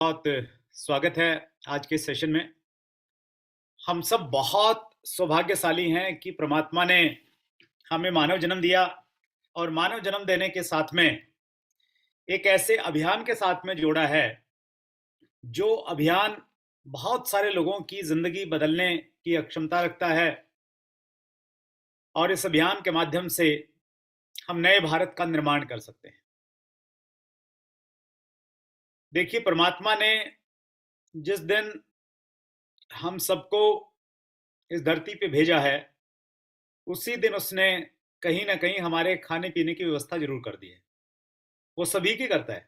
बहुत स्वागत है आज के सेशन में। हम सब बहुत सौभाग्यशाली हैं कि परमात्मा ने हमें मानव जन्म दिया और मानव जन्म देने के साथ में एक ऐसे अभियान के साथ में जोड़ा है, जो अभियान बहुत सारे लोगों की ज़िंदगी बदलने की क्षमता रखता है और इस अभियान के माध्यम से हम नए भारत का निर्माण कर सकते हैं। देखिए, परमात्मा ने जिस दिन हम सबको इस धरती पे भेजा है, उसी दिन उसने कहीं न कहीं हमारे खाने-पीने की व्यवस्था ज़रूर कर दी है। वो सभी की करता है,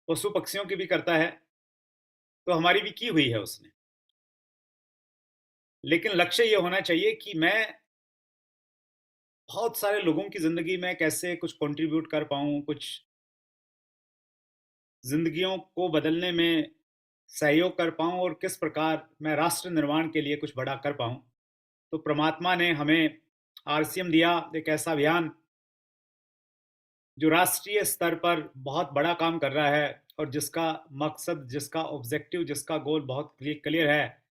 पशु-पक्षियों की भी करता है, तो हमारी भी की हुई है उसने। लेकिन लक्ष्य ये होना चाहिए कि मैं बहुत सारे लोगों की ज़िंदगी में कैसे कुछ कंट्रीब्यूट कर पाऊँ, कुछ ज़िंदगियों को बदलने में सहयोग कर पाऊँ और किस प्रकार मैं राष्ट्र निर्माण के लिए कुछ बड़ा कर पाऊँ। तो परमात्मा ने हमें आरसीएम दिया, एक ऐसा अभियान जो राष्ट्रीय स्तर पर बहुत बड़ा काम कर रहा है और जिसका मकसद, जिसका ऑब्जेक्टिव, जिसका गोल बहुत क्लियर है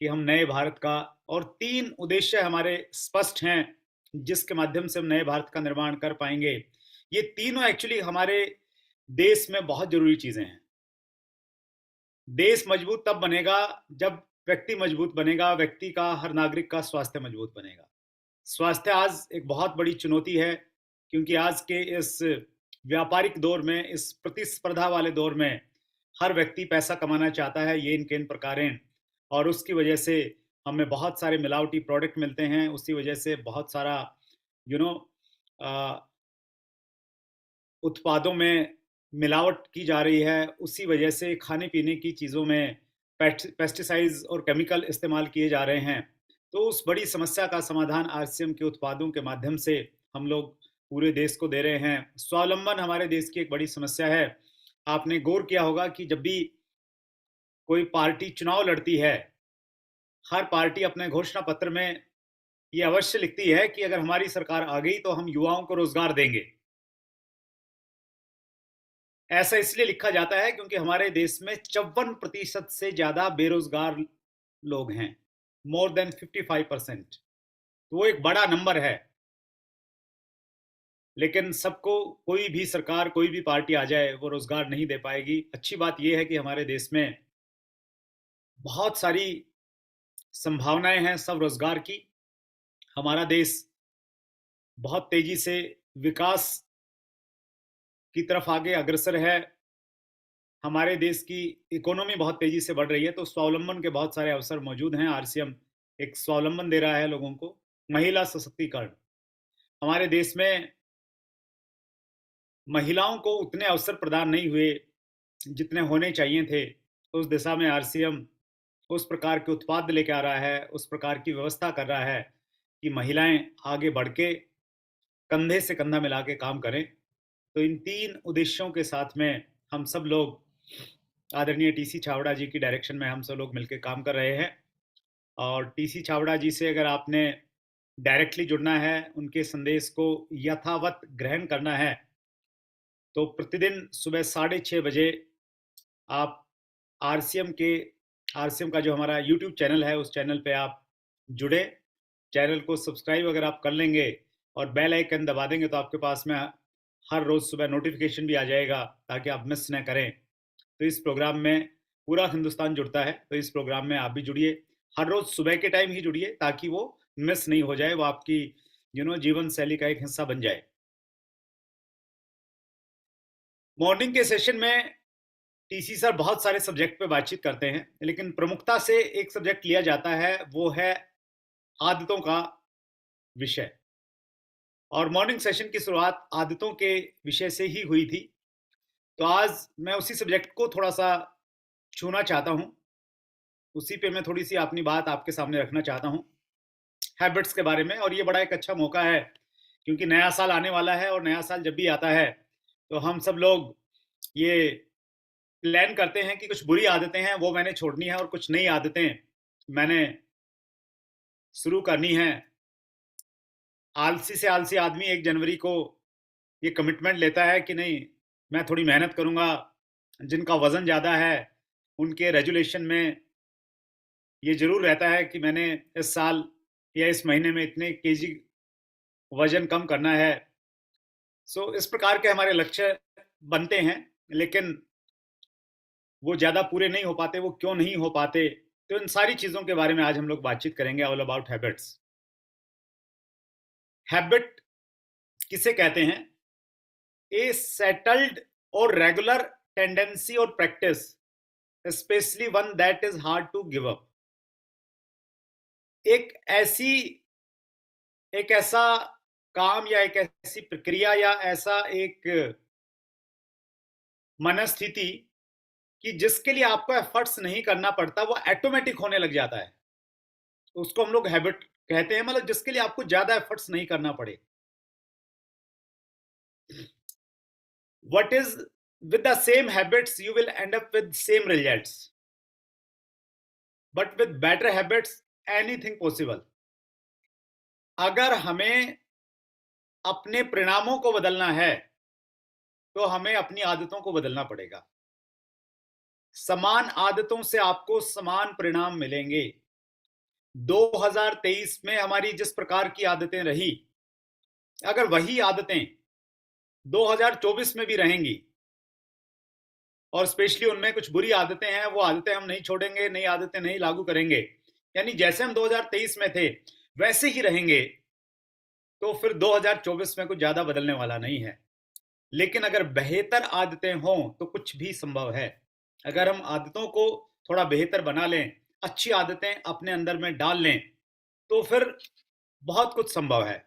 कि हम नए भारत का और 3 उद्देश्य हमारे स्पष्ट हैं, जिसके माध्यम से हम नए भारत का निर्माण कर पाएँगे। ये तीनों एक्चुअली हमारे देश में बहुत ज़रूरी चीज़ें हैं। देश मजबूत तब बनेगा जब व्यक्ति मजबूत बनेगा, व्यक्ति का, हर नागरिक का स्वास्थ्य मजबूत बनेगा। स्वास्थ्य आज एक बहुत बड़ी चुनौती है, क्योंकि आज के इस व्यापारिक दौर में, इस प्रतिस्पर्धा वाले दौर में हर व्यक्ति पैसा कमाना चाहता है, ये इनके इन प्रकारेण, और उसकी वजह से हमें बहुत सारे मिलावटी प्रोडक्ट मिलते हैं। उसी वजह से बहुत सारा यू नो उत्पादों में मिलावट की जा रही है। उसी वजह से खाने-पीने की चीज़ों में पेस्टिसाइड्स और केमिकल इस्तेमाल किए जा रहे हैं। तो उस बड़ी समस्या का समाधान आरसीएम के उत्पादों के माध्यम से हम लोग पूरे देश को दे रहे हैं। स्वावलंबन हमारे देश की एक बड़ी समस्या है। आपने गौर किया होगा कि जब भी कोई पार्टी चुनाव लड़ती है, हर पार्टी अपने घोषणा पत्र में ये अवश्य लिखती है कि अगर हमारी सरकार आ गई तो हम युवाओं को रोज़गार देंगे। ऐसा इसलिए लिखा जाता है क्योंकि हमारे देश में 54% से ज़्यादा बेरोज़गार लोग हैं, मोर देन 55%। तो वो एक बड़ा नंबर है। लेकिन सबको, कोई भी सरकार, कोई भी पार्टी आ जाए, वो रोज़गार नहीं दे पाएगी। अच्छी बात ये है कि हमारे देश में बहुत सारी संभावनाएँ हैं स्वरोज़गार की। हमारा देश बहुत तेज़ी से विकास की तरफ आगे अग्रसर है। हमारे देश की इकोनॉमी बहुत तेज़ी से बढ़ रही है, तो स्वावलंबन के बहुत सारे अवसर मौजूद हैं। आरसीएम एक स्वावलंबन दे रहा है लोगों को। महिला सशक्तिकरण, हमारे देश में महिलाओं को उतने अवसर प्रदान नहीं हुए, जितने होने चाहिए थे। उस दिशा में आरसीएम उस प्रकार के उत्पाद लेके आ रहा है, उस प्रकार की व्यवस्था कर रहा है कि महिलाएँ आगे बढ़ के कंधे से कंधा मिला के काम करें। तो इन 3 उद्देश्यों के साथ में हम सब लोग आदरणीय टीसी छावड़ा जी की डायरेक्शन में हम सब लोग मिलके काम कर रहे हैं। और टीसी छावड़ा जी से अगर आपने डायरेक्टली जुड़ना है, उनके संदेश को यथावत ग्रहण करना है, तो प्रतिदिन सुबह 6:30 बजे आप आरसीएम के आरसीएम का जो हमारा यूट्यूब चैनल है, उस चैनल पे आप जुड़े। चैनल को सब्सक्राइब अगर आप कर लेंगे और बेल आइकन दबा देंगे, तो आपके पास में हर रोज़ सुबह नोटिफ़िकेशन भी आ जाएगा, ताकि आप मिस ना करें। तो इस प्रोग्राम में पूरा हिंदुस्तान जुड़ता है, तो इस प्रोग्राम में आप भी जुड़िए। हर रोज़ सुबह के टाइम ही जुड़िए, ताकि वो मिस नहीं हो जाए, वो आपकी जीवन शैली का एक हिस्सा बन जाए। मॉर्निंग के सेशन में टीसी सर बहुत सारे सब्जेक्ट पे बातचीत करते हैं, लेकिन प्रमुखता से एक सब्जेक्ट लिया जाता है, वो है आदतों का विषय। और मॉर्निंग सेशन की शुरुआत आदतों के विषय से ही हुई थी। तो आज मैं उसी सब्जेक्ट को थोड़ा-सा छूना चाहता हूँ। उसी पे मैं थोड़ी-सी अपनी बात आपके सामने रखना चाहता हूँ, हैबिट्स के बारे में। और ये बड़ा एक अच्छा मौका है, क्योंकि नया साल आने वाला है, और नया साल जब भी आता है, तो हम सब लोग ये प्लान करते हैं कि कुछ बुरी आदतें हैं, वो मैंने छोड़नी है, और कुछ नई आदतें मैंने शुरू करनी है। आलसी से आलसी आदमी 1 जनवरी को ये कमिटमेंट लेता है कि नहीं, मैं थोड़ी मेहनत करूँगा, जिनका वजन ज़्यादा है, उनके रेजुलेशन में ये ज़रूर रहता है कि मैंने इस साल या इस महीने में इतने केजी वजन कम करना है। सो इस प्रकार के हमारे लक्ष्य बनते हैं, लेकिन वो ज़्यादा पूरे नहीं हो पाते। वो क्यों नहीं हो पाते? तो इन सारी चीज़ों के बारे में आज हम लोग बातचीत करेंगे, ऑल अबाउट हैबिट्स। हैबिट किसे कहते हैं? ए सेटल्ड और रेगुलर टेंडेंसी और practice, especially one that is hard to give up. एक ऐसी एक ऐसा काम या एक ऐसी प्रक्रिया या ऐसा एक मनस्थिति कि जिसके लिए आपको एफर्ट्स नहीं करना पड़ता, वो ऑटोमेटिक होने लग जाता है। उसको हम लोग हैबिट कहते हैं, मतलब जिसके लिए आपको ज्यादा एफर्ट्स नहीं करना पड़े। What is with the same habits you will and up with same results, but with better habits anything possible. अगर हमें अपने परिणामों को बदलना है तो हमें अपनी आदतों को बदलना पड़ेगा। समान आदतों से आपको समान परिणाम मिलेंगे। 2023 में हमारी जिस प्रकार की आदतें रही, अगर वही आदतें 2024 में भी रहेंगी, और स्पेशली उनमें कुछ बुरी आदतें हैं, वो आदतें हम नहीं छोड़ेंगे, नई आदतें नहीं लागू करेंगे, यानी जैसे हम 2023 में थे वैसे ही रहेंगे, तो फिर 2024 में कुछ ज्यादा बदलने वाला नहीं है। लेकिन अगर बेहतर आदतें हों तो कुछ भी संभव है। अगर हम आदतों को थोड़ा बेहतर बना लें, अच्छी आदतें अपने अंदर में डाल लें, तो फिर बहुत कुछ संभव है।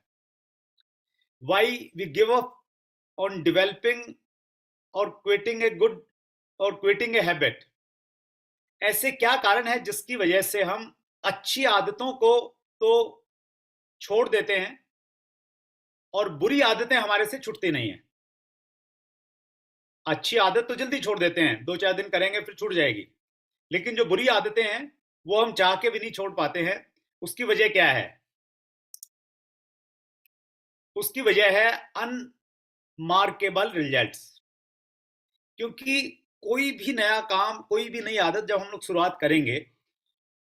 Why we give up on developing और क्विटिंग ए गुड और क्विटिंग ए हैबिट। ऐसे क्या कारण है जिसकी वजह से हम अच्छी आदतों को तो छोड़ देते हैं और बुरी आदतें हमारे से छूटती नहीं है? अच्छी आदत तो जल्दी छोड़ देते हैं, 2-4 दिन करेंगे फिर छूट जाएगी, लेकिन जो बुरी आदतें हैं वो हम चाह के भी नहीं छोड़ पाते हैं। उसकी वजह क्या है? उसकी वजह है अनमार्केबल रिजल्ट्स। क्योंकि कोई भी नया काम, कोई भी नई आदत जब हम लोग शुरुआत करेंगे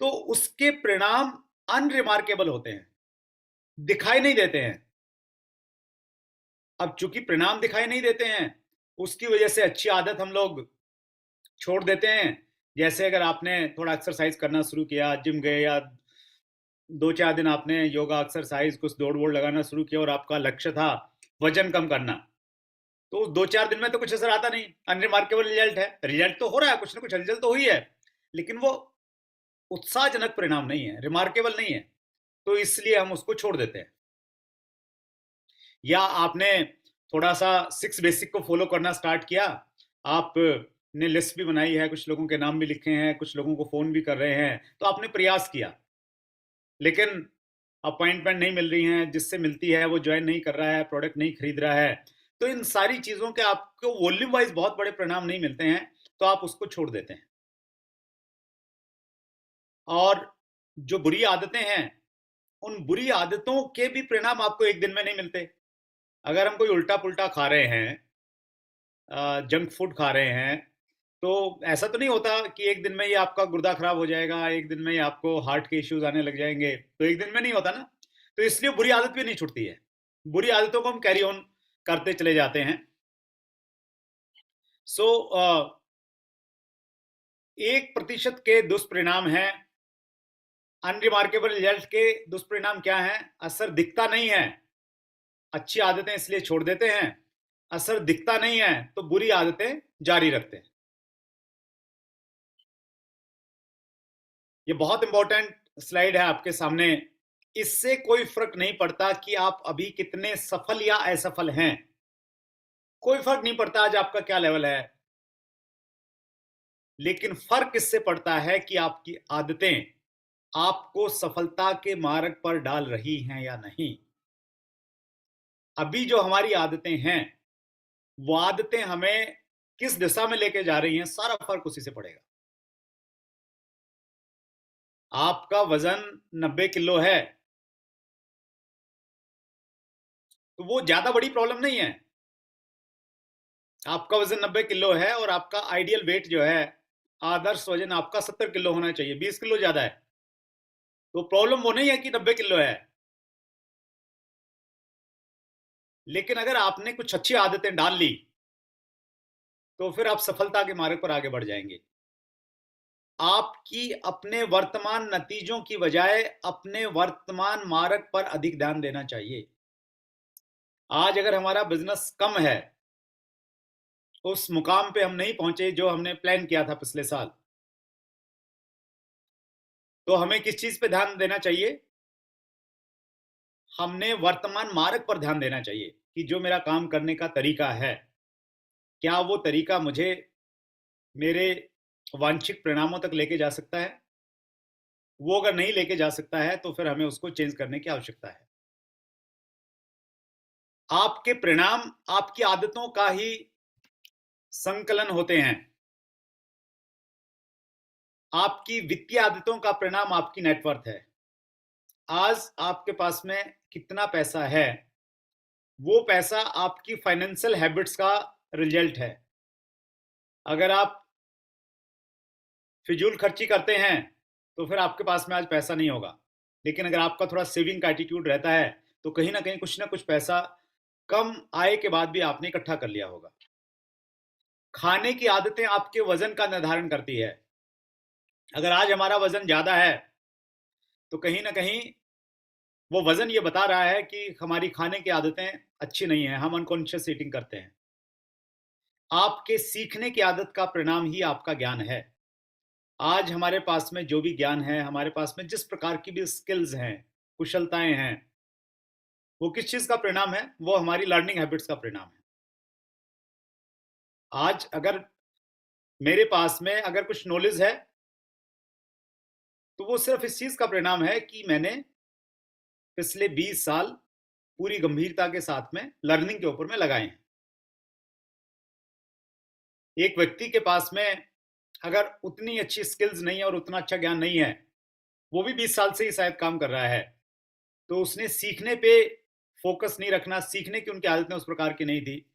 तो उसके परिणाम अनरिमार्केबल होते हैं, दिखाई नहीं देते हैं। अब चूंकि परिणाम दिखाई नहीं देते हैं, उसकी वजह से अच्छी आदत हम लोग छोड़ देते हैं। जैसे अगर आपने थोड़ा एक्सरसाइज करना शुरू किया, जिम गए, या 2-4 दिन आपने योगा एक्सरसाइज कुछ दौड़ वोड़ लगाना शुरू किया और आपका लक्ष्य था वजन कम करना, तो 2-4 दिन में तो कुछ असर आता नहीं, अनरिमार्केबल रिजल्ट है। रिजल्ट तो हो रहा है, कुछ ना कुछ रिजल्ट तो हुई है, लेकिन वो उत्साहजनक परिणाम नहीं है, रिमार्केबल नहीं है, तो इसलिए हम उसको छोड़ देते हैं। या आपने थोड़ा सा 6 बेसिक को फॉलो करना स्टार्ट किया, आपने लिस्ट भी बनाई है, कुछ लोगों के नाम भी लिखे हैं, कुछ लोगों को फोन भी कर रहे हैं, तो आपने प्रयास किया, लेकिन अपॉइंटमेंट नहीं मिल रही हैं, जिससे मिलती है वो ज्वाइन नहीं कर रहा है, प्रोडक्ट नहीं खरीद रहा है, तो इन सारी चीजों के आपको वॉल्यूम वाइज बहुत बड़े परिणाम नहीं मिलते हैं, तो आप उसको छोड़ देते हैं। और जो बुरी आदतें हैं, उन बुरी आदतों के भी परिणाम आपको एक दिन में नहीं मिलते। अगर हम कोई उल्टा पुल्टा खा रहे हैं, जंक फूड खा रहे हैं, तो ऐसा तो नहीं होता कि एक दिन में ही आपका गुर्दा खराब हो जाएगा, एक दिन में ही आपको हार्ट के इश्यूज आने लग जाएंगे, तो एक दिन में नहीं होता ना। तो इसलिए बुरी आदत भी नहीं छूटती है, बुरी आदतों को हम कैरी ऑन करते चले जाते हैं। सो 1% के दुष्परिणाम हैं। अनरिमार्केबल रिजल्ट के दुष्परिणाम क्या है? असर दिखता नहीं है, अच्छी आदतें इसलिए छोड़ देते हैं, असर दिखता नहीं है तो बुरी आदतें जारी रखते हैं। ये बहुत इंपॉर्टेंट स्लाइड है आपके सामने। इससे कोई फर्क नहीं पड़ता कि आप अभी कितने सफल या असफल हैं, कोई फर्क नहीं पड़ता आज आपका क्या लेवल है, लेकिन फर्क इससे पड़ता है कि आपकी आदतें आपको सफलता के मार्ग पर डाल रही हैं या नहीं। अभी जो हमारी आदतें हैं, वो आदतें हमें किस दिशा में लेके जा रही हैं, सारा फर्क उसी से पड़ेगा। आपका वजन 90 किलो है, तो वो ज्यादा बड़ी प्रॉब्लम नहीं है। आपका वजन 90 किलो है और आपका आइडियल वेट जो है, आदर्श वजन आपका 70 किलो होना चाहिए, 20 किलो ज्यादा है। तो प्रॉब्लम वो नहीं है कि 90 किलो है, लेकिन अगर आपने कुछ अच्छी आदतें डाल ली तो फिर आप सफलता के मार्ग पर आगे बढ़ जाएंगे। आपकी अपने वर्तमान नतीजों की बजाय अपने वर्तमान मार्ग पर अधिक ध्यान देना चाहिए। आज अगर हमारा बिजनेस कम है, उस मुकाम पे हम नहीं पहुंचे जो हमने प्लान किया था पिछले साल, तो हमें किस चीज पे ध्यान देना चाहिए? हमने वर्तमान मार्ग पर ध्यान देना चाहिए कि जो मेरा काम करने का तरीका है, क्या वो तरीका मुझे मेरे वांछित परिणामों तक लेके जा सकता है? वो अगर नहीं लेके जा सकता है तो फिर हमें उसको चेंज करने की आवश्यकता है। आपके परिणाम आपकी आदतों का ही संकलन होते हैं। आपकी वित्तीय आदतों का परिणाम आपकी नेटवर्थ है। आज आपके पास में कितना पैसा है, वो पैसा आपकी फाइनेंशियल हैबिट्स का रिजल्ट है। अगर आप फिजूल खर्ची करते हैं तो फिर आपके पास में आज पैसा नहीं होगा, लेकिन अगर आपका थोड़ा सेविंग का एटीट्यूड रहता है तो कहीं ना कुछ पैसा कम आय के बाद भी आपने इकट्ठा कर लिया होगा। खाने की आदतें आपके वजन का निर्धारण करती है। अगर आज हमारा वजन ज्यादा है तो कहीं ना कहीं वो वजन ये बता रहा है कि हमारी खाने की आदतें अच्छी नहीं है, हम अनकॉन्शियस ईटिंग करते हैं। आपके सीखने की आदत का परिणाम ही आपका ज्ञान है। आज हमारे पास में जो भी ज्ञान है, हमारे पास में जिस प्रकार की भी स्किल्स हैं, कुशलताएं हैं, वो किस चीज का परिणाम है? वो हमारी लर्निंग हैबिट्स का परिणाम है। आज अगर मेरे पास में अगर कुछ नॉलेज है तो वो सिर्फ इस चीज का परिणाम है कि मैंने पिछले 20 साल पूरी गंभीरता के साथ में लर्निंग के ऊपर में लगाए हैं। एक व्यक्ति के पास में अगर उतनी अच्छी स्किल्स नहीं है और उतना अच्छा ज्ञान नहीं है, वो भी 20 साल से ही शायद काम कर रहा है, तो उसने सीखने पे फोकस नहीं रखना, सीखने की उनकी आदतें उस प्रकार की नहीं थी,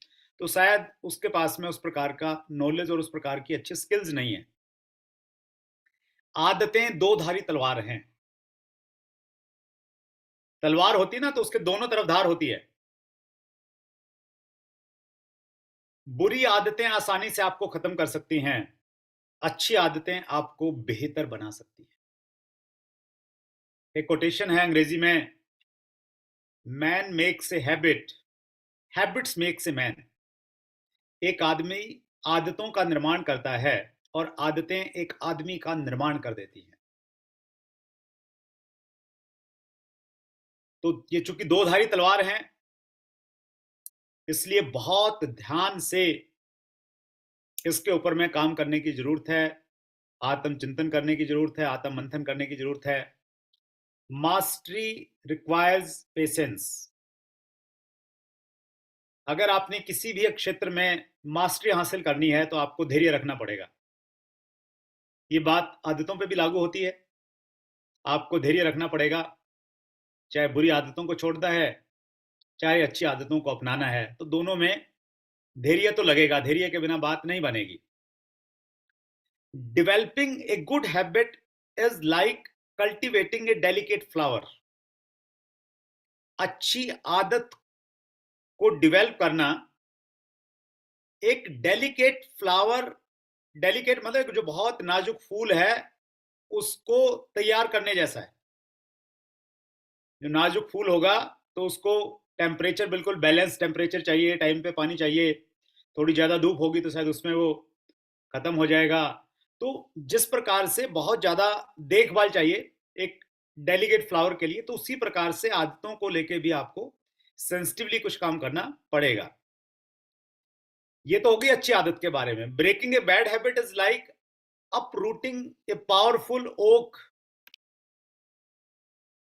तो शायद उसके पास में उस प्रकार का नॉलेज और उस प्रकार की अच्छी स्किल्स नहीं है। आदतें दो धारी तलवार हैं। तलवार होती ना तो उसके दोनों तरफ धार होती है। बुरी आदतें आसानी से आपको खत्म कर सकती हैं, अच्छी आदतें आपको बेहतर बना सकती हैं। एक कोटेशन है अंग्रेजी में, man makes a habit, habits makes a man. एक आदमी आदतों का निर्माण करता है और आदतें एक आदमी का निर्माण कर देती हैं। तो ये चूंकि दो धारी तलवार हैं, इसलिए बहुत ध्यान से इसके ऊपर में काम करने की जरूरत है, आत्मचिंतन करने की जरूरत है, आत्म मंथन करने की जरूरत है। Mastery requires patience. अगर आपने किसी भी क्षेत्र में मास्टरी हासिल करनी है तो आपको धैर्य रखना पड़ेगा। ये बात आदतों पे भी लागू होती है। आपको धैर्य रखना पड़ेगा, चाहे बुरी आदतों को छोड़ना है, चाहे अच्छी आदतों को अपनाना है, तो दोनों में धैर्य तो लगेगा, धैर्य के बिना बात नहीं बनेगी। Developing a good habit is like cultivating A delicate flower. अच्छी आदत को डेवलप करना एक डेलिकेट फ्लावर, डेलिकेट मतलब जो बहुत नाजुक फूल है उसको तैयार करने जैसा है। जो नाजुक फूल होगा तो उसको टेम्परेचर बिल्कुल बैलेंस टेम्परेचर चाहिए, टाइम पे पानी चाहिए, थोड़ी ज्यादा धूप होगी तो शायद उसमें वो खत्म हो जाएगा। तो जिस प्रकार से बहुत ज्यादा देखभाल चाहिए एक डेलिकेट फ्लावर के लिए, तो उसी प्रकार से आदतों को लेके भी आपको सेंसिटिवली कुछ काम करना पड़ेगा। ये तो होगी अच्छी आदत के बारे में। Breaking a bad habit is like uprooting a powerful oak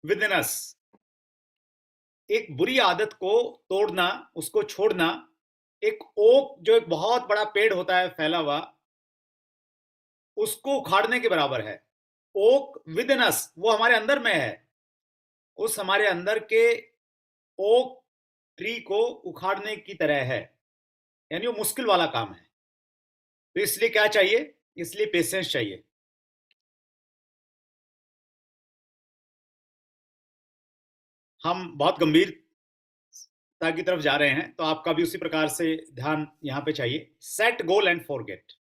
within us. एक बुरी आदत को तोड़ना, उसको छोड़ना, एक ओक जो एक बहुत बड़ा पेड़ होता है फैला हुआ, उसको उखाड़ने के बराबर है। ओक विद इन अस, वो हमारे अंदर में है। उस हमारे अंदर के ओक ट्री को उखाड़ने की तरह है। यानी वो मुश्किल वाला काम है। तो इसलिए क्या चाहिए? इसलिए पेशेंस चाहिए। हम बहुत गंभीरता की तरफ जा रहे हैं, तो आपका भी उसी प्रकार से ध्यान यहाँ पे चाहिए। Set goal and forget.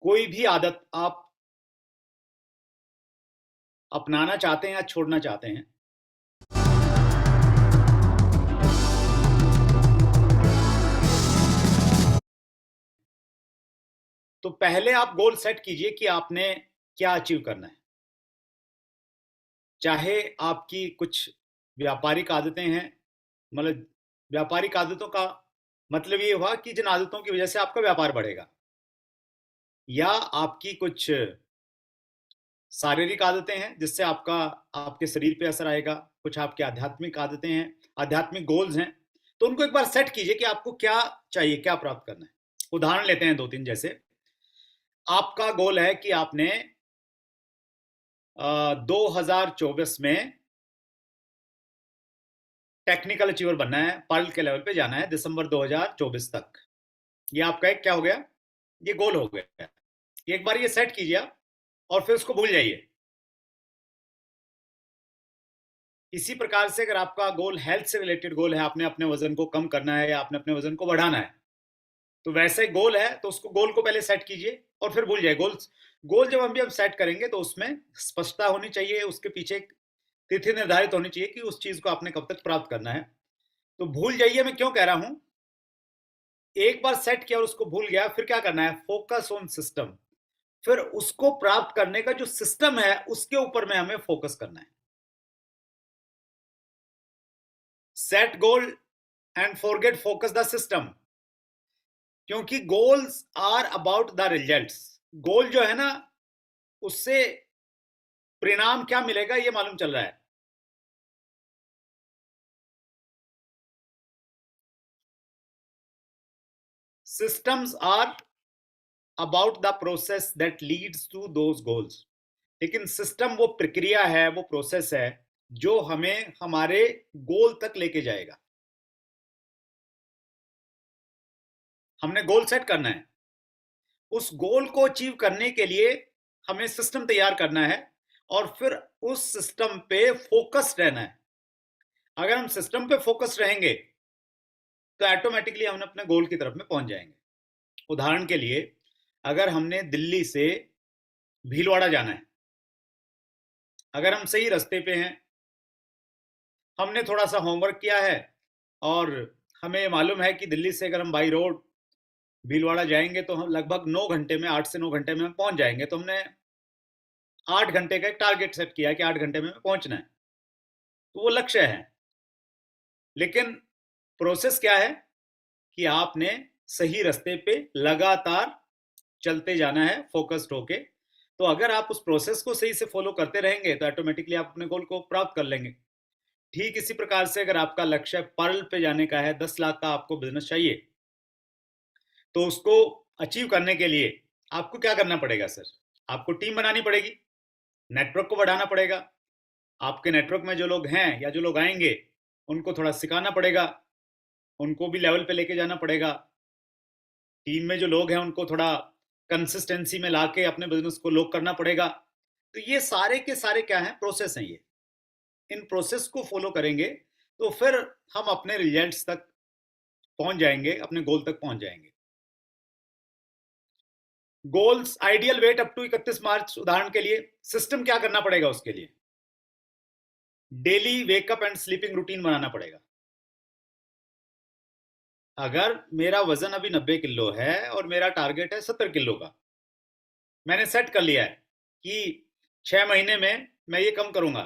कोई भी आदत आप अपनाना चाहते हैं या छोड़ना चाहते हैं, तो पहले आप गोल सेट कीजिए कि आपने क्या अचीव करना है। चाहे आपकी कुछ व्यापारिक आदतें हैं, मतलब व्यापारिक आदतों का मतलब ये हुआ कि जिन आदतों की वजह से आपका व्यापार बढ़ेगा, या आपकी कुछ शारीरिक आदतें हैं जिससे आपका आपके शरीर पे असर आएगा, कुछ आपकी आध्यात्मिक आदतें हैं, आध्यात्मिक गोल्स हैं, तो उनको एक बार सेट कीजिए कि आपको क्या चाहिए, क्या प्राप्त करना है। उदाहरण लेते हैं दो तीन। जैसे आपका गोल है कि आपने 2024 में टेक्निकल अचीवर बनना है, पर्ल के लेवल पे जाना है दिसंबर 2024 तक। ये आपका एक क्या हो गया? ये गोल हो गया। एक बार ये सेट कीजिए आप, और फिर उसको भूल जाइए। इसी प्रकार से अगर आपका गोल हेल्थ से रिलेटेड गोल है, आपने अपने वजन को कम करना है या आपने अपने वजन को बढ़ाना है, तो वैसे गोल है तो उसको गोल को पहले सेट कीजिए और फिर भूल जाए। गोल गोल जब हम भी अब सेट करेंगे तो उसमें स्पष्टता होनी चाहिए, उसके पीछे एक तिथि निर्धारित होनी चाहिए कि उस चीज को आपने कब तक प्राप्त करना है। तो भूल जाइए मैं क्यों कह रहा हूं? एक बार सेट किया और उसको भूल गया, फिर क्या करना है? Focus on system. फिर उसको प्राप्त करने का जो सिस्टम है उसके ऊपर में हमें फोकस करना है। Set goal and forget focus the system. क्योंकि goals are about the results. Goal जो है ना, उससे परिणाम क्या मिलेगा ये मालूम चल रहा है। Systems are about the process that leads to those goals. लेकिन सिस्टम वो प्रक्रिया है, वो प्रोसेस है जो हमें हमारे गोल तक लेके जाएगा। हमने गोल सेट करना है, उस गोल को अचीव करने के लिए हमें सिस्टम तैयार करना है, और फिर उस सिस्टम पे फोकस रहना है। अगर हम सिस्टम पे फोकस रहेंगे तो ऑटोमेटिकली हम अपने गोल की तरफ में पहुंच जाएंगे। उदाहरण के लिए, अगर हमने दिल्ली से भीलवाड़ा जाना है, अगर हम सही रास्ते पे हैं, हमने थोड़ा सा होमवर्क किया है, और हमें मालूम है कि दिल्ली से अगर हम बाई रोड भीलवाड़ा जाएंगे तो हम लगभग 9 घंटे में, 8 से 9 घंटे में हम पहुंच जाएंगे, तो हमने 8 घंटे का एक टारगेट सेट किया कि 8 घंटे में पहुंचना है, तो वो लक्ष्य है। लेकिन प्रोसेस क्या है कि आपने सही रास्ते पे लगातार चलते जाना है, फोकस्ड होके। तो अगर आप उस प्रोसेस को सही से फॉलो करते रहेंगे तो ऑटोमेटिकली आप अपने गोल को प्राप्त कर लेंगे। ठीक इसी प्रकार से अगर आपका लक्ष्य पर्ल पे जाने का है, 10 लाख का आपको बिजनेस चाहिए, तो उसको अचीव करने के लिए आपको क्या करना पड़ेगा सर? आपको टीम बनानी पड़ेगी, नेटवर्क को बढ़ाना पड़ेगा, आपके नेटवर्क में जो लोग हैं या जो लोग आएंगे उनको थोड़ा सिखाना पड़ेगा, उनको भी लेवल पे लेके जाना पड़ेगा। टीम में जो लोग हैं उनको थोड़ा कंसिस्टेंसी में लाके अपने बिजनेस को लोग करना पड़ेगा। तो ये सारे के सारे क्या हैं? प्रोसेस हैं ये। इन प्रोसेस को फॉलो करेंगे तो फिर हम अपने रिजल्ट्स तक पहुंच जाएंगे, अपने गोल तक पहुंच जाएंगे। Goals ideal weight up to 31 March. उदाहरण के लिए सिस्टम क्या करना पड़ेगा? उसके लिए daily wake up and sleeping routine बनाना पड़ेगा। अगर मेरा वजन अभी 90 किलो है और मेरा टारगेट है 70 किलो का, मैंने सेट कर लिया है कि 6 महीने में मैं ये कम करूंगा,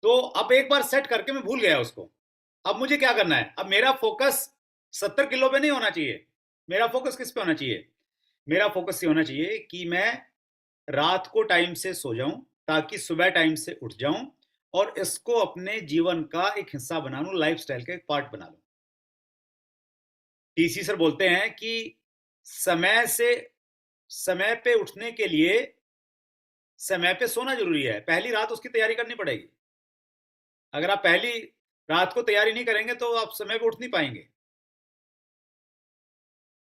तो अब एक बार सेट करके मैं भूल गया उसको। अब मुझे क्या करना है? अब मेरा फोकस 70 किलो पे नहीं होना चाहिए। मेरा फोकस किस पे होना चाहिए? मेरा फोकस ये होना चाहिए कि मैं रात को टाइम से सो जाऊं ताकि सुबह टाइम से उठ जाऊं, और इसको अपने जीवन का एक हिस्सा बना लूं, लाइफ स्टाइल का एक पार्ट बना लूं। टीसी सर बोलते हैं कि समय से समय पे उठने के लिए समय पे सोना जरूरी है। पहली रात उसकी तैयारी करनी पड़ेगी। अगर आप पहली रात को तैयारी नहीं करेंगे तो आप समय पे उठ नहीं पाएंगे।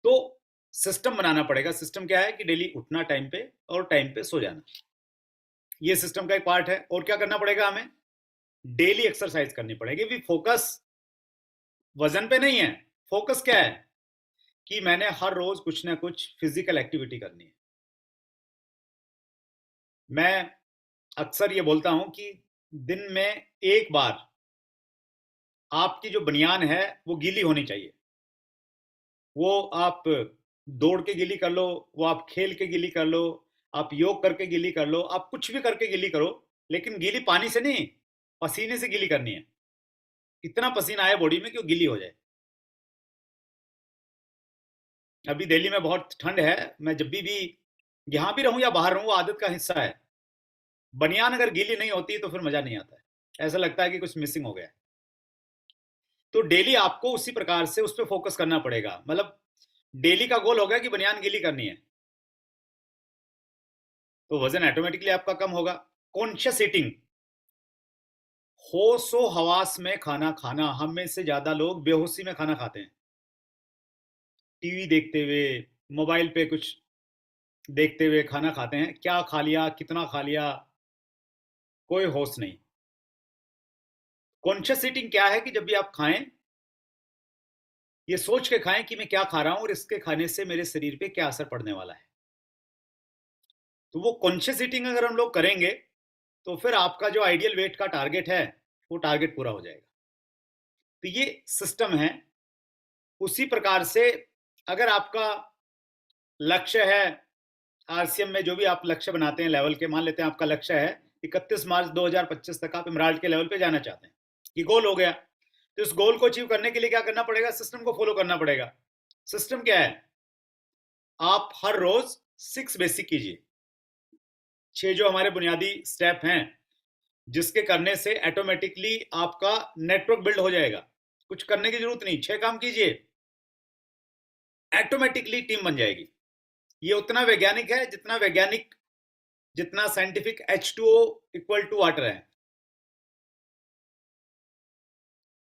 तो सिस्टम बनाना पड़ेगा। सिस्टम क्या है कि डेली उठना टाइम पे और टाइम पे सो जाना, ये सिस्टम का एक पार्ट है। और क्या करना पड़ेगा, हमें डेली एक्सरसाइज करनी पड़ेगी। भी फोकस वजन पे नहीं है, फोकस क्या है कि मैंने हर रोज कुछ ना कुछ फिजिकल एक्टिविटी करनी है। मैं अक्सर ये बोलता हूं कि दिन में एक बार आपकी जो बनियान है वो गीली होनी चाहिए। वो आप दौड़ के गीली कर लो, वो आप खेल के गीली कर लो, आप योग करके गीली कर लो, आप कुछ भी करके गीली करो, लेकिन गीली पानी से नहीं, पसीने से गीली करनी है। इतना पसीना आए बॉडी में कि वो गीली हो जाए। अभी दिल्ली में बहुत ठंड है, मैं जब भी यहाँ भी रहूं या बाहर रहूं, वो आदत का हिस्सा है। बनियान अगर गीली नहीं होती तो फिर मजा नहीं आता है, ऐसा लगता है कि कुछ मिसिंग हो गया है। तो डेली आपको उसी प्रकार से उस पर फोकस करना पड़ेगा। मतलब डेली का गोल होगा कि बनियान गीली करनी है, तो वजन ऑटोमेटिकली आपका कम होगा। कॉन्शियस ईटिंग, होशो हवास में खाना खाना। हम में से ज्यादा लोग बेहोशी में खाना खाते हैं, टीवी देखते हुए, मोबाइल पे कुछ देखते हुए खाना खाते हैं। क्या खा लिया, कितना खा लिया, कोई होश नहीं। कॉन्शियस ईटिंग क्या है कि जब भी आप खाएं, ये सोच के खाएं कि मैं क्या खा रहा हूं और इसके खाने से मेरे शरीर पे क्या असर पड़ने वाला है। तो वो कॉन्शियस ईटिंग अगर हम लोग करेंगे तो फिर आपका जो आइडियल वेट का टारगेट है वो टारगेट पूरा हो जाएगा। तो ये सिस्टम है। उसी प्रकार से अगर आपका लक्ष्य है, आरसीएम में जो भी आप लक्ष्य बनाते हैं लेवल के, मान लेते हैं आपका लक्ष्य है 31 मार्च 2025 तक आप इमराल्ड के लेवल पे जाना चाहते हैं, ये गोल हो गया। तो इस गोल को अचीव करने के लिए क्या करना पड़ेगा, सिस्टम को फॉलो करना पड़ेगा। सिस्टम क्या है, आप हर रोज 6 बेसिक कीजिए, 6 जो हमारे बुनियादी स्टेप हैं, जिसके करने से ऑटोमेटिकली आपका नेटवर्क बिल्ड हो जाएगा। कुछ करने की जरूरत नहीं, 6 काम कीजिए, ऑटोमेटिकली टीम बन जाएगी। ये उतना वैज्ञानिक है जितना वैज्ञानिक, जितना scientific H2O equal to water है।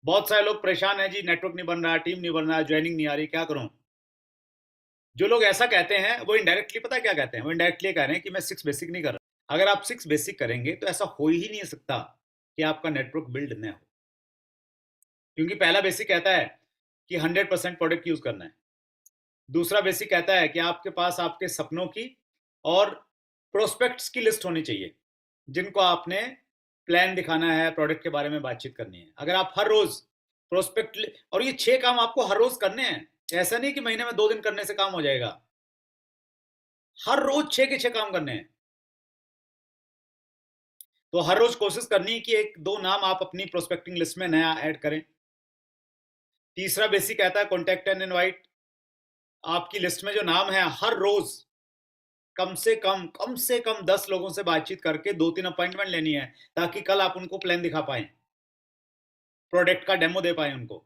बहुत सारे लोग परेशान है जी, नेटवर्क नहीं बन रहा, टीम नहीं बन रहा, ज्वाइनिंग नहीं आ रही, क्या करूं। जो लोग ऐसा कहते हैं वो इनडायरेक्टली पता क्या कहते हैं, वो इनडायरेक्टली कह रहे हैं कि मैं 6 बेसिक नहीं कर रहा। अगर आप 6 बेसिक करेंगे तो ऐसा हो ही नहीं सकता कि आपका नेटवर्क बिल्ड न हो। क्योंकि पहला बेसिक कहता है कि 100% प्रोडक्ट यूज करना है। दूसरा बेसिक कहता है कि आपके पास आपके सपनों की और प्रोस्पेक्ट्स की लिस्ट होनी चाहिए, जिनको आपने प्लान दिखाना है, प्रोडक्ट के बारे में बातचीत करनी है। अगर आप हर रोज प्रोस्पेक्ट, और ये 6 काम आपको हर रोज करने हैं, ऐसा नहीं कि महीने में 2 दिन करने से काम हो जाएगा। हर रोज 6 के 6 काम करने हैं। तो हर रोज कोशिश करनी है कि 1-2 नाम आप अपनी प्रोस्पेक्टिंग लिस्ट में नया ऐड करें। तीसरा बेसिक कहता है कॉन्टेक्ट एंड इनवाइट। आपकी लिस्ट में जो नाम है, हर रोज कम से कम 10 लोगों से बातचीत करके 2-3 अपॉइंटमेंट लेनी है, ताकि कल आप उनको प्लान दिखा पाए, प्रोडक्ट का डेमो दे पाए उनको।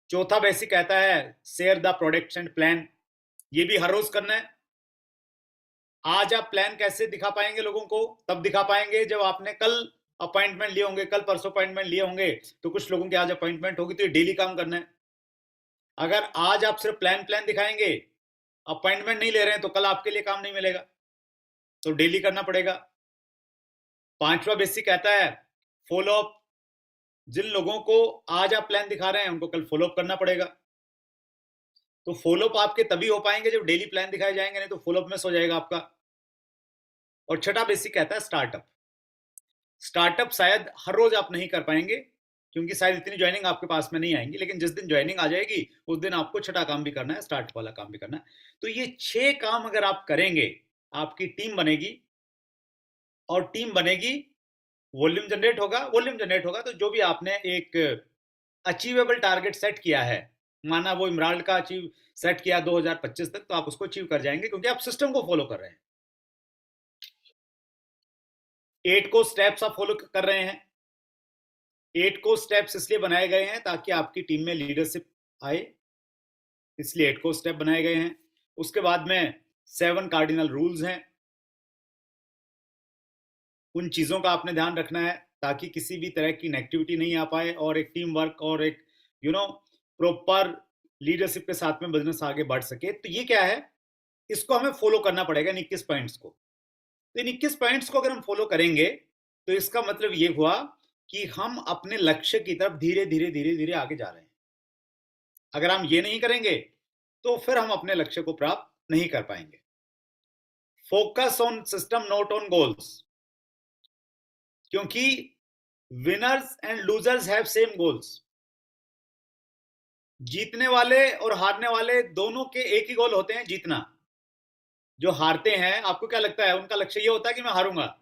चौथा बेसिक कहता है share the products and plan. ये भी हर रोज करना है। आज आप प्लान कैसे दिखा पाएंगे लोगों को, तब दिखा पाएंगे जब आपने कल अपॉइंटमेंट लिए होंगे, कल परसों अपॉइंटमेंट लिए होंगे। तो कुछ लोगों की आज अपॉइंटमेंट होगी, तो ये डेली काम करना है। अगर आज आप सिर्फ प्लान प्लान दिखाएंगे, अपॉइंटमेंट नहीं ले रहे हैं, तो कल आपके लिए काम नहीं मिलेगा, तो डेली करना पड़ेगा। पांचवा बेसिक कहता है फॉलो अप। जिन लोगों को आज आप प्लान दिखा रहे हैं उनको कल फॉलो अप करना पड़ेगा। तो फॉलो अप आपके तभी हो पाएंगे जब डेली प्लान दिखाए जाएंगे, नहीं तो फॉलो अप मिस हो जाएगा आपका। और छठा बेसिक कहता है स्टार्टअप। स्टार्टअप शायद हर रोज आप नहीं कर पाएंगे, क्योंकि शायद इतनी ज्वाइनिंग आपके पास में नहीं आएंगी, लेकिन जिस दिन ज्वाइनिंग आ जाएगी उस दिन आपको छठा काम भी करना है, स्टार्टअप वाला काम भी करना है। तो ये 6 काम अगर आप करेंगे, आपकी टीम बनेगी, और टीम बनेगी, वॉल्यूम जनरेट होगा। वॉल्यूम जनरेट होगा तो जो भी आपने एक अचीवेबल टारगेट सेट किया है, माना वो इमराल्ड का अचीव सेट किया 2025 तक, तो आप उसको अचीव कर जाएंगे, क्योंकि आप सिस्टम को फॉलो कर रहे हैं। 8 को स्टेप्स आप फॉलो कर रहे हैं। 8 को स्टेप्स इसलिए बनाए गए हैं ताकि आपकी टीम में लीडरशिप आए, इसलिए 8 को स्टेप बनाए गए हैं। उसके बाद में 7 कार्डिनल रूल्स हैं। उन चीजों का आपने ध्यान रखना है ताकि किसी भी तरह की नेगेटिविटी नहीं आ पाए, और एक टीम वर्क और एक प्रॉपर लीडरशिप के साथ में बिजनेस आगे बढ़ सके। तो ये क्या है, इसको हमें फॉलो करना पड़ेगा, इन 21 पॉइंट्स को। तो इन 21 पॉइंट्स को अगर हम फॉलो करेंगे तो इसका मतलब ये हुआ कि हम अपने लक्ष्य की तरफ धीरे धीरे धीरे धीरे आगे जा रहे हैं। अगर हम ये नहीं करेंगे तो फिर हम अपने लक्ष्य को प्राप्त नहीं कर पाएंगे। Focus on system, not on goals, क्योंकि winners and losers have same goals. जीतने वाले और हारने वाले दोनों के एक ही गोल होते हैं, जीतना। जो हारते हैं, आपको क्या लगता है उनका लक्ष्य ये होता है कि मैं हारूंगा?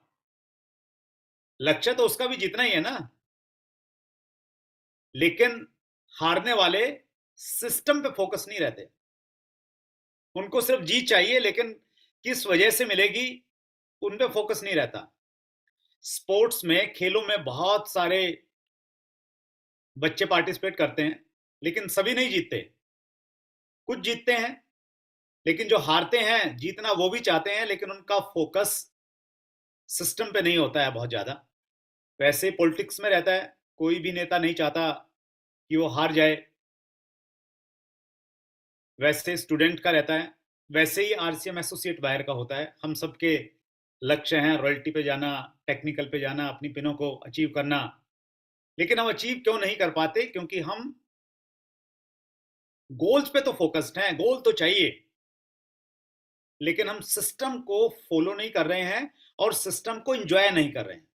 लक्ष्य तो उसका भी जीतना ही है ना। लेकिन हारने वाले सिस्टम पे फोकस नहीं रहते, उनको सिर्फ जीत चाहिए, लेकिन किस वजह से मिलेगी उन पे फोकस नहीं रहता। स्पोर्ट्स में, खेलों में बहुत सारे बच्चे पार्टिसिपेट करते हैं, लेकिन सभी नहीं जीतते। कुछ जीतते हैं, लेकिन जो हारते हैं, जीतना वो भी चाहते हैं, लेकिन उनका फोकस सिस्टम पे नहीं होता है बहुत ज्यादा। वैसे पॉलिटिक्स में रहता है, कोई भी नेता नहीं चाहता कि वो हार जाए। वैसे स्टूडेंट का रहता है, वैसे ही आरसीएम एसोसिएट बाहर का होता है। हम सबके लक्ष्य हैं रॉयल्टी पे जाना, टेक्निकल पे जाना, अपनी पिनों को अचीव करना। लेकिन हम अचीव क्यों नहीं कर पाते? क्योंकि हम गोल्स पे तो फोकस्ड हैं, गोल तो चाहिए, लेकिन हम सिस्टम को फॉलो नहीं कर रहे हैं और सिस्टम को एंजॉय नहीं कर रहे हैं।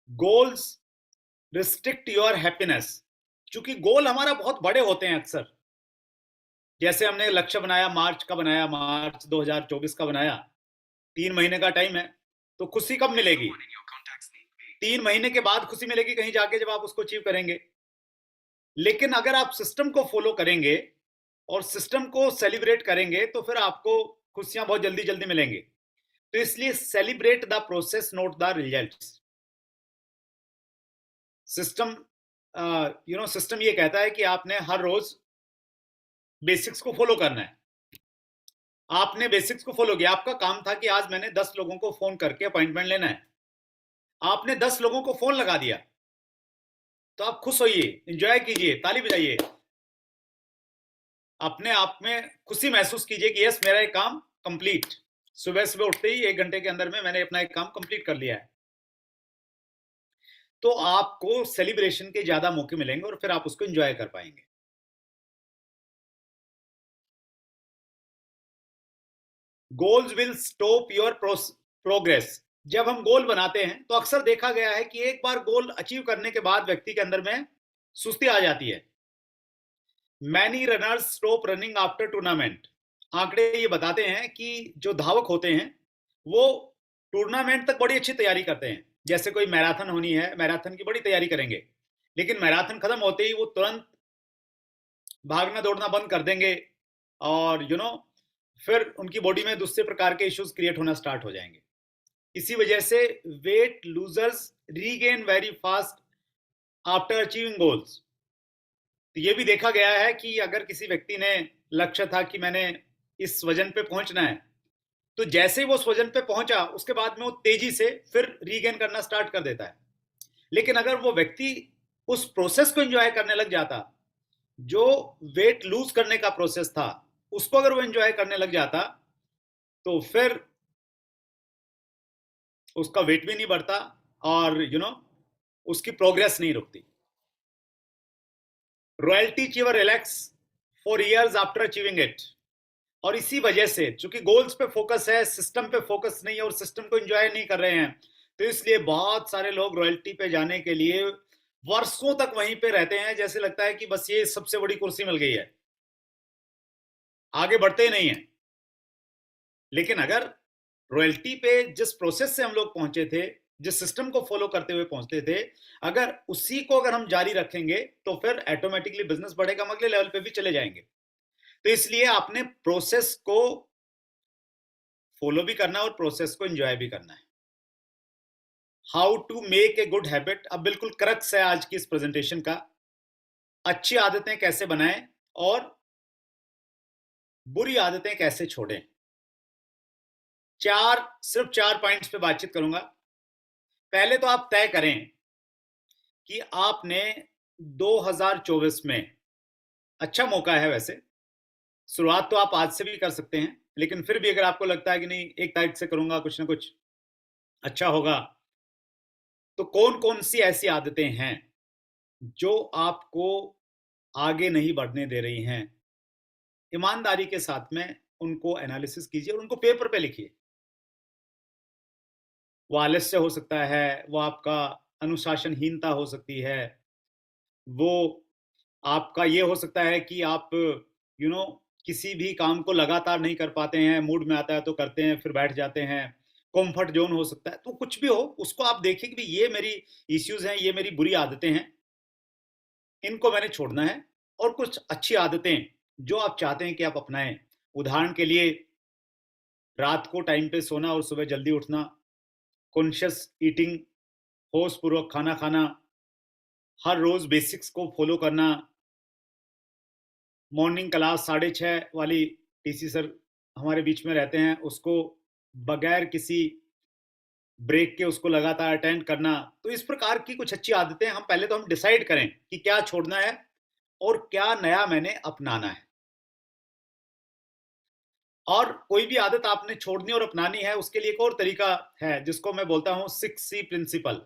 Goals restrict your happiness. क्योंकि गोल हमारा बहुत बड़े होते हैं अक्सर। जैसे हमने लक्ष्य बनाया, मार्च का बनाया, मार्च 2024 का बनाया, 3 महीने का टाइम है, तो खुशी कब मिलेगी? 3 महीने के बाद खुशी मिलेगी कहीं जाके, जब आप उसको अचीव करेंगे। लेकिन अगर आप सिस्टम को फॉलो करेंगे और सिस्टम को सेलिब्रेट करेंगे तो फिर आपको खुशियां बहुत जल्दी जल्दी मिलेंगी। तो इसलिए celebrate the process, note the results. System system ये कहता है कि आपने हर रोज बेसिक्स को फॉलो करना है। आपने बेसिक्स को फॉलो किया, आपका काम था कि आज मैंने 10 लोगों को फोन करके अपॉइंटमेंट लेना है। आपने 10 लोगों को फोन लगा दिया, तो आप खुश होइए, एंजॉय कीजिए, ताली बजाइए, अपने आप में खुशी महसूस कीजिए कि यस, मेरा एक काम कंप्लीट। सुबह सुबह उठते ही 1 घंटे के अंदर में मैंने अपना एक काम कंप्लीट कर लिया है। तो आपको सेलिब्रेशन के ज्यादा मौके मिलेंगे और फिर आप उसको एंजॉय कर पाएंगे। Goals will stop your progress. जब हम गोल बनाते हैं तो अक्सर देखा गया है कि एक बार गोल अचीव करने के बाद व्यक्ति के अंदर में सुस्ती आ जाती है। Many runners stop running after tournament. आंकड़े ये बताते हैं कि जो धावक होते हैं वो टूर्नामेंट तक बड़ी अच्छी तैयारी करते हैं। जैसे कोई मैराथन होनी है, मैराथन की बड़ी तैयारी करेंगे, लेकिन मैराथन खत्म होते ही वो तुरंत भागना दौड़ना बंद कर देंगे, और फिर उनकी बॉडी में दूसरे प्रकार के इश्यूज क्रिएट होना स्टार्ट हो जाएंगे। इसी वजह से weight losers regain very fast after achieving goals. तो ये भी देखा गया है कि अगर किसी व्यक्ति ने लक्ष्य था कि मैंने इस वजन पे पहुंचना है, तो जैसे ही वो उस वजन पे पहुंचा उसके बाद में वो तेजी से फिर रीगेन करना स्टार्ट कर देता है। लेकिन अगर वो व्यक्ति उस प्रोसेस को एंजॉय करने लग जाता, जो वेट लूज करने का प्रोसेस था, उसको अगर वो एंजॉय करने लग जाता, तो फिर उसका वेट भी नहीं बढ़ता और उसकी प्रोग्रेस नहीं रुकती। Royalty achiever relax for years after achieving it. और इसी वजह से, चूंकि गोल्स पे फोकस है, सिस्टम पे फोकस नहीं है और सिस्टम को एंजॉय नहीं कर रहे हैं, तो इसलिए बहुत सारे लोग रॉयल्टी पे जाने के लिए वर्षों तक वहीं पे रहते हैं। जैसे लगता है कि बस ये सबसे बड़ी कुर्सी मिल गई है, आगे बढ़ते ही नहीं है। लेकिन अगर रॉयल्टी पे जिस प्रोसेस से हम लोग पहुंचे थे, जिस सिस्टम को फॉलो करते हुए पहुंचते थे, अगर उसी को अगर हम जारी रखेंगे तो फिर ऑटोमेटिकली बिजनेस बढ़ेगा, हम अगले लेवल पे भी चले जाएंगे। तो इसलिए आपने प्रोसेस को फॉलो भी करना है और प्रोसेस को एंजॉय भी करना है। How to make a good habit, अब बिल्कुल क्रक्स है आज की इस प्रेजेंटेशन का। अच्छी आदतें कैसे बनाएं और बुरी आदतें कैसे छोड़ें। सिर्फ 4 पॉइंट्स पे बातचीत करूंगा। पहले तो आप तय करें कि आपने 2024 में अच्छा मौका है वैसे। शुरुआत तो आप आज से भी कर सकते हैं, लेकिन फिर भी अगर आपको लगता है कि नहीं 1 तारीख से करूँगा, कुछ ना कुछ अच्छा होगा, तो कौन-कौन सी ऐसी आदतें हैं, जो आपको आगे नहीं बढ़ने दे रही हैं? ईमानदारी के साथ में उनको एनालिसिस कीजिए और उनको पेपर पे लिखिए। वो आलस्य हो सकता है, वो आपका अनुशासनहीनता हो सकती है, वो आपका ये हो सकता है कि आप किसी भी काम को लगातार नहीं कर पाते हैं, मूड में आता है तो करते हैं, फिर बैठ जाते हैं। कम्फर्ट ज़ोन हो सकता है, तो कुछ भी हो, उसको आप देखिए कि भई ये मेरी इश्यूज़ हैं, ये मेरी बुरी आदतें हैं, इनको मैंने छोड़ना है और कुछ अच्छी आदतें जो आप चाहते हैं कि आप अपनाएँ। उदाहरण के लिए रात को टाइम पे सोना और सुबह जल्दी उठना, कॉन्शियस ईटिंग, होशपूर्वक खाना खाना, हर रोज़ बेसिक्स को फ़ॉलो करना, मॉर्निंग क्लास 6:30 वाली टीसी सर हमारे बीच में रहते हैं, उसको बगैर किसी ब्रेक के उसको लगातार अटेंड करना। तो इस प्रकार की कुछ अच्छी आदतें हम पहले तो हम डिसाइड करें कि क्या छोड़ना है और क्या नया मैंने अपनाना है। और कोई भी आदत आपने छोड़नी और अपनानी है, उसके लिए एक और तरीका है, जिसको मैं बोलता हूँ 6 सी प्रिंसिपल।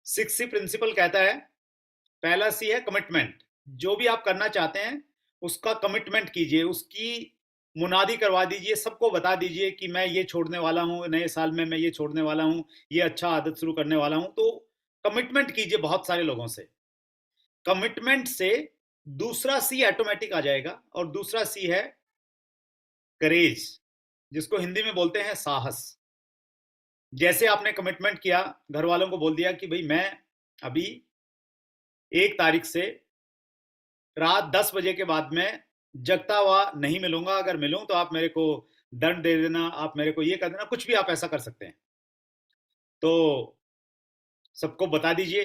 6 सी प्रिंसिपल कहता है, पहला सी है कमिटमेंट। जो भी आप करना चाहते हैं, उसका कमिटमेंट कीजिए, उसकी मुनादी करवा दीजिए, सबको बता दीजिए कि मैं ये छोड़ने वाला हूँ, नए साल में मैं ये छोड़ने वाला हूँ, ये अच्छा आदत शुरू करने वाला हूँ। तो कमिटमेंट कीजिए बहुत सारे लोगों से। कमिटमेंट से दूसरा सी ऑटोमेटिक आ जाएगा और दूसरा सी है करेज, जिसको हिंदी में बोलते हैं साहस। जैसे आपने कमिटमेंट किया, घर वालों को बोल दिया कि भई मैं अभी 1 तारीख से रात 10 बजे के बाद में जगता हुआ नहीं मिलूँगा, अगर मिलूँ तो आप मेरे को दंड दे देना, आप मेरे को ये कर देना, कुछ भी आप ऐसा कर सकते हैं। तो सबको बता दीजिए।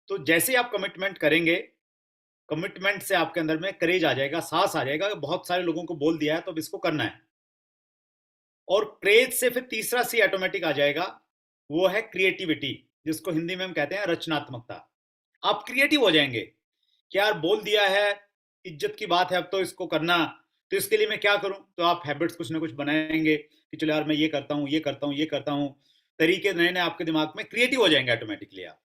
तो जैसे ही आप कमिटमेंट करेंगे, कमिटमेंट से आपके अंदर में करेज आ जाएगा, साहस आ जाएगा, बहुत सारे लोगों को बोल दिया है तो अब इसको करना है। और क्रेज से फिर तीसरा सी ऑटोमेटिक आ जाएगा, वो है क्रिएटिविटी, जिसको हिंदी में हम कहते हैं रचनात्मकता। आप क्रिएटिव हो जाएंगे कि यार बोल दिया है, इज्जत की बात है, अब तो इसको करना, तो इसके लिए मैं क्या करूं? तो आप हैबिट्स कुछ ना कुछ बनाएंगे कि चलो यार मैं ये करता हूं, ये करता हूं, ये करता हूं। तरीके नए नए आपके दिमाग में क्रिएटिव हो जाएंगे ऑटोमेटिकली। आप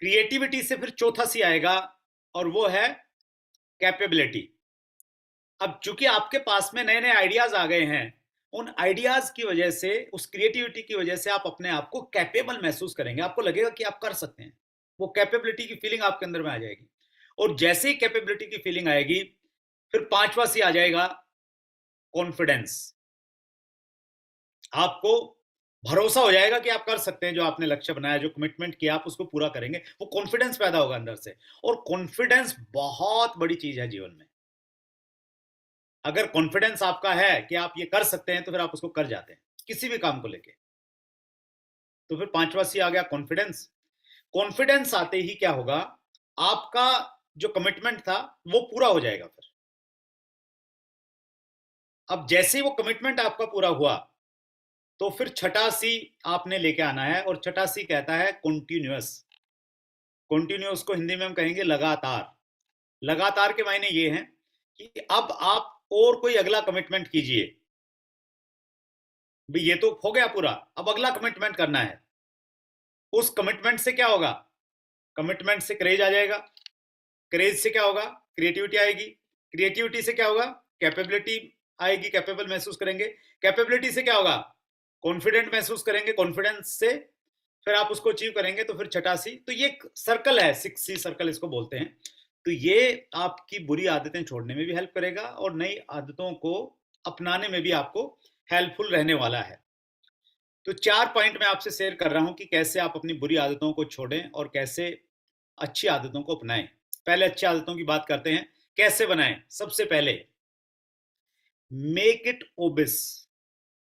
क्रिएटिविटी से फिर चौथा सी आएगा और वो है कैपेबिलिटी। अब चूंकि आपके पास में नए नए आइडियाज आ गए हैं, उन आइडियाज की वजह से, उस क्रिएटिविटी की वजह से आप अपने आप को कैपेबल महसूस करेंगे, आपको लगेगा कि आप कर सकते हैं। वो कैपेबिलिटी की फीलिंग आपके अंदर में आ जाएगी। और जैसे ही कैपेबिलिटी की फीलिंग आएगी, फिर पांचवा सी आ जाएगा कॉन्फिडेंस। आपको भरोसा हो जाएगा कि आप कर सकते हैं, जो आपने लक्ष्य बनाया, जो कमिटमेंट किया, आप उसको पूरा करेंगे। वो कॉन्फिडेंस पैदा होगा अंदर से। और कॉन्फिडेंस बहुत बड़ी चीज है जीवन में। अगर कॉन्फिडेंस आपका है कि आप ये कर सकते हैं, तो फिर आप उसको कर जाते हैं, किसी भी काम को लेके। तो फिर पांचवा सी आ गया कॉन्फिडेंस। कॉन्फिडेंस आते ही क्या होगा, आपका जो कमिटमेंट था वो पूरा हो जाएगा। फिर अब जैसे ही वो कमिटमेंट आपका पूरा हुआ, तो फिर छठा सी आपने लेके आना है, और छठा सी कहता है कॉन्टिन्यूअस। कॉन्टिन्यूअस को हिंदी में हम कहेंगे लगातार। लगातार के मायने ये हैं कि अब आप और कोई अगला कमिटमेंट कीजिए। भाई ये तो हो गया पूरा, अब अगला कमिटमेंट करना है। उस कमिटमेंट से क्या होगा, कमिटमेंट से क्रेज आ जाएगा, क्रेज से क्या होगा, क्रिएटिविटी आएगी, क्रिएटिविटी से क्या होगा, कैपेबिलिटी आएगी, कैपेबल महसूस करेंगे, कैपेबिलिटी से क्या होगा, कॉन्फिडेंट महसूस करेंगे, कॉन्फिडेंस से फिर आप उसको अचीव करेंगे। तो फिर छठा सी, तो ये एक सर्कल है, 6 सी सर्कल इसको बोलते हैं। तो ये आपकी बुरी आदतें छोड़ने में भी हेल्प करेगा और नई आदतों को अपनाने में भी आपको हेल्पफुल रहने वाला है। तो 4 पॉइंट मैं आपसे शेयर कर रहा हूं कि कैसे आप अपनी बुरी आदतों को छोड़ें और कैसे अच्छी आदतों को अपनाएं। पहले अच्छी आदतों की बात करते हैं, कैसे बनाएं। सबसे पहले मेक इट ओबिस।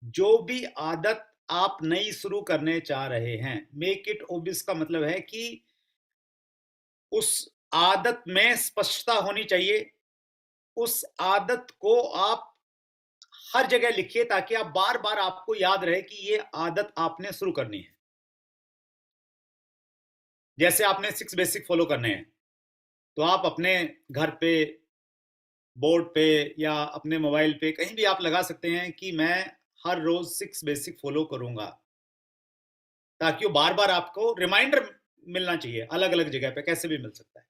जो भी आदत आप नई शुरू करने चाह रहे हैं, मेक इट ओबिस का मतलब है कि उस आदत में स्पष्टता होनी चाहिए। उस आदत को आप हर जगह लिखिए, ताकि आप बार बार आपको याद रहे कि ये आदत आपने शुरू करनी है। जैसे आपने 6 बेसिक फॉलो करने हैं, तो आप अपने घर पे, बोर्ड पे या अपने मोबाइल पे कहीं भी आप लगा सकते हैं कि मैं हर रोज़ 6 बेसिक फॉलो करूँगा, ताकि वो बार-बार आपको रिमाइंडर मिलना चाहिए, अलग-अलग जगह पे कैसे भी मिल सकता है।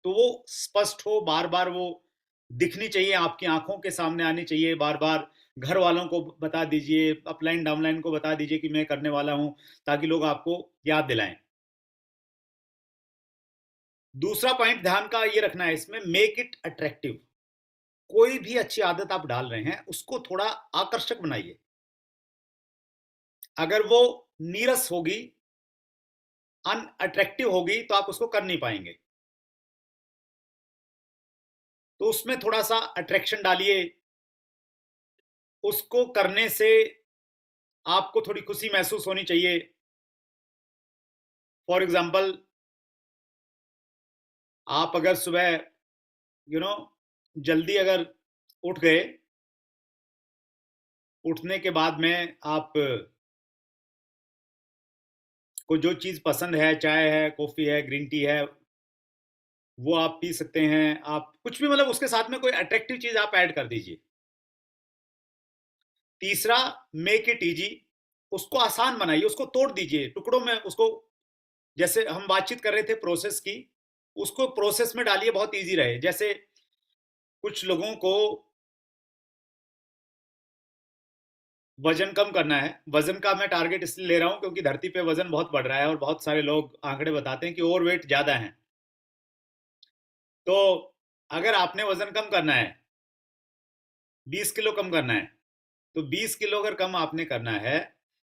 तो वो स्पष्ट हो, बार-बार वो दिखनी चाहिए, आपकी आँखों के सामने आनी चाहिए, बार-बार घर वालों को बता दीजिए, अपलाइन डाउनलाइन को बता दीजिए कि मैं करने वाला हूँ, ताकि लोग आपको याद दिलाएँ। दूसरा पॉइंट ध्यान का ये रखना है इसमें, मेक इट अट्रैक्टिव। कोई भी अच्छी आदत आप डाल रहे हैं, उसको थोड़ा आकर्षक बनाइए। अगर वो नीरस होगी, अनअट्रैक्टिव होगी, तो आप उसको कर नहीं पाएँगे। तो उसमें थोड़ा-सा अट्रैक्शन डालिए, उसको करने से आपको थोड़ी खुशी महसूस होनी चाहिए। फॉर एग्ज़ाम्पल, आप अगर सुबह यू नो जल्दी अगर उठ गए, उठने के बाद में आप को जो चीज़ पसंद है, चाय है, कॉफ़ी है, ग्रीन टी है, वो आप पी सकते हैं। आप कुछ भी, मतलब उसके साथ में कोई अट्रैक्टिव चीज़ आप ऐड कर दीजिए। तीसरा, मेक इट ईज़ी, उसको आसान बनाइए, उसको तोड़ दीजिए, टुकड़ों में उसको, जैसे हम बातचीत कर रहे थे प्रोसेस की, उसको प्रोसेस में डालिए, बहुत ईज़ी रहे। जैसे कुछ लोगों को वज़न कम करना है, वज़न का मैं टारगेट इसलिए ले रहा हूँ क्योंकि धरती पे वज़न बहुत बढ़ रहा है और बहुत सारे लोग आंकड़े बताते हैं कि ओवरवेट ज़्यादा हैं। तो अगर आपने वज़न कम करना है, 20 किलो कम करना है, तो 20 किलो अगर कम आपने करना है,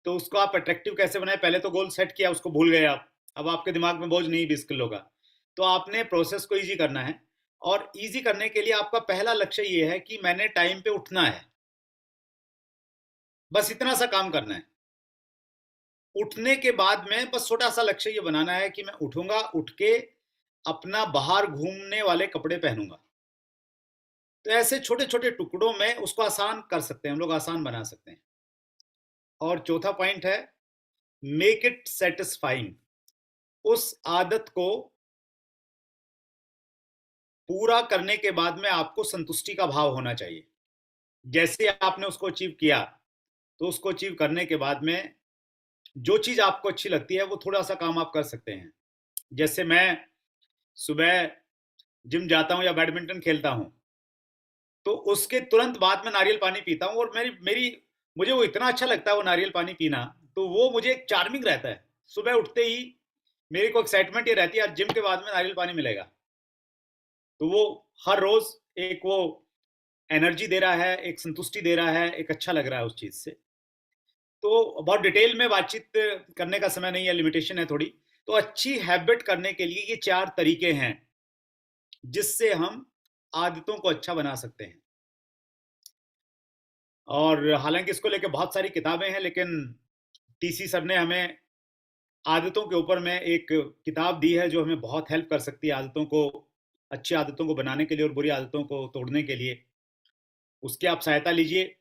तो उसको आप अट्रैक्टिव कैसे बनाएँ? पहले तो गोल सेट किया, उसको भूल गए आप। अब आपके दिमाग में बोझ नहीं 20 किलो का। तो आपने प्रोसेस को ईज़ी करना है, और ईज़ी करने के लिए आपका पहला लक्ष्य ये है कि मैंने टाइम पे उठना है। बस इतना सा काम करना है। उठने के बाद में बस छोटा-सा लक्ष्य ये बनाना है कि मैं उठूँगा, उठ के अपना बाहर घूमने वाले कपड़े पहनूँगा। तो ऐसे छोटे-छोटे टुकड़ों में उसको आसान कर सकते हैं, हम लोग आसान बना सकते हैं। और चौथा पॉइंट है, मेक इट सैटिस्फाइंग। उस आदत को पूरा करने के बाद में आपको संतुष्टि का भाव होना चाहिए। जैसे आपने उसको अचीव किया, तो उसको अचीव करने के बाद में जो चीज़ आपको अच्छी लगती है, वो थोड़ा-सा काम आप कर सकते हैं। जैसे मैं सुबह जिम जाता हूँ या बैडमिंटन खेलता हूँ, तो उसके तुरंत बाद में नारियल पानी पीता हूँ, और मेरी मेरी मुझे वो इतना अच्छा लगता है वो नारियल पानी पीना, तो वो मुझे एक चार्मिंग रहता है। सुबह उठते ही मेरे को एक्साइटमेंट ये रहती है, यार जिम के बाद में नारियल पानी मिलेगा। तो वो हर रोज़ एक वो एनर्जी दे रहा है, एक संतुष्टि दे रहा है, एक अच्छा लग रहा है उस चीज़ से। तो बहुत डिटेल में बातचीत करने का समय नहीं है, लिमिटेशन है थोड़ी। तो अच्छी हैबिट करने के लिए ये 4 तरीके हैं, जिससे हम आदतों को अच्छा बना सकते हैं। और हालाँकि इसको लेके बहुत सारी किताबें हैं, लेकिन टीसी सर ने हमें आदतों के ऊपर में एक किताब दी है, जो हमें बहुत हेल्प कर सकती है आदतों को, अच्छी आदतों को बनाने के लिए और बुरी आदतों को तोड़ने के लिए। उसकी आप सहायता लीजिए।